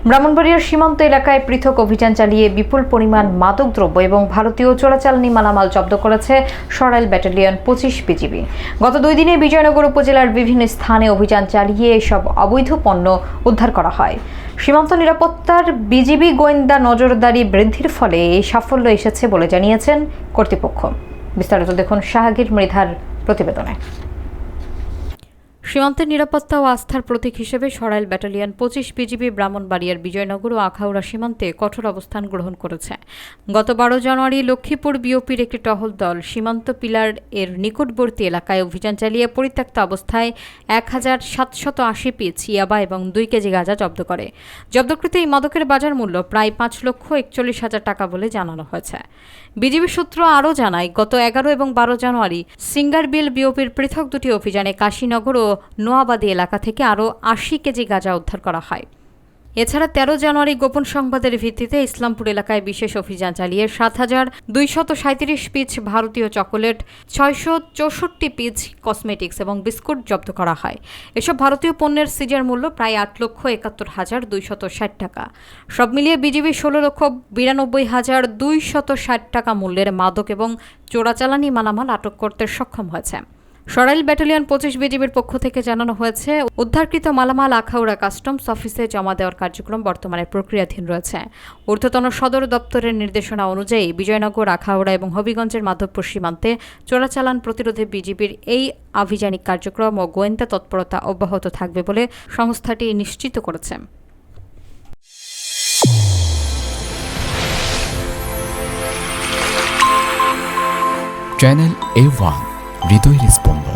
ব্রাহ্মণবাড়িয়ার সীমান্ত এলাকায় পৃথক অভিযান চালিয়ে বিপুল পরিমাণ মাদকদ্রব্য এবং ভারতীয় চোরাচালানি মালামাল জব্দ করেছে সরাইল ব্যাটালিয়ন 25 বিজিবি। গত 2 দিনে বিজয়নগর উপজেলার বিভিন্ন স্থানে অভিযান চালিয়ে এসব অবৈধ পণ্য উদ্ধার করা হয়। সীমান্ত নিরাপত্তার বিজিবি গোয়েন্দা নজরদারি বৃদ্ধির ফলে এই সাফল্য এসেছে বলে জানিয়েছেন কর্তৃপক্ষ। বিস্তারিত দেখুন শাহগীর মৃধার প্রতিবেদনে। সীমান্তের নিরাপত্তা ও আস্থার প্রতীক হিসেবে সরাইল ব্যাটালিয়ন 25 বিজিবি ব্রাহ্মণবাড়িয়ার বিজয়নগর ও আখাউড়া সীমান্তে কঠোর অবস্থান গ্রহণ করেছে। গত 12 জানুয়ারি লক্ষ্মীপুর বিওপির একটি টহল দল সীমান্ত পিলার এর নিকটবর্তী এলাকায় অভিযান চালিয়ে পরিত্যক্ত অবস্থায় 1780 পিস ইয়াবা এবং 2 কেজি গাঁজা জব্দ করে। জব্দকৃত এই মাদকের বাজার মূল্য প্রায় 5,41,000 টাকা বলে জানানো হয়েছে। বিজিবি সূত্র আরও জানায়, গত 11 এবং 12 জানুয়ারি সিঙ্গারবিল বিওপির পৃথক দুটি অভিযানে কাশীনগর ও নোয়াবাদী এলাকা থেকে আরও 80 কেজি গাঁজা উদ্ধার করা হয়। এছাড়া 13 জানুয়ারি গোপন সংবাদের ভিত্তিতে ইসলামপুর এলাকায় বিশেষ অভিযান চালিয়ে 7,237 পিস ভারতীয় চকোলেট, 664 পিস কসমেটিক্স এবং বিস্কুট জব্দ করা হয়। এসব ভারতীয় পণ্যের সিজার মূল্য প্রায় 8,71,260 টাকা। সব মিলিয়ে বিজিবি 16,92,260 টাকা মূল্যের মাদক এবং চোরাচালানি মালামাল আটক করতে সক্ষম হয়েছে। সরাইল ব্যাটালিয়ন 25 বিজিবির পক্ষ থেকে জানানো হয়েছে, উদ্ধারকৃত মালামাল আখাউড়া কাস্টমস অফিসে জমা দেওয়ার কার্যক্রম বর্তমানে প্রক্রিয়াধীন রয়েছে। ঊর্ধ্বতন সদর দপ্তরের নির্দেশনা অনুযায়ী বিজয়নগর, আখাউড়া এবং হবিগঞ্জের মাধবপুর সীমান্তে চোরাচালান প্রতিরোধে বিজিবির এই আভিযানিক কার্যক্রম ও গোয়েন্দা তৎপরতা অব্যাহত থাকবে বলে সংস্থাটি নিশ্চিত করেছে। চ্যানেল A1 হৃদয়ের স্পন্দন।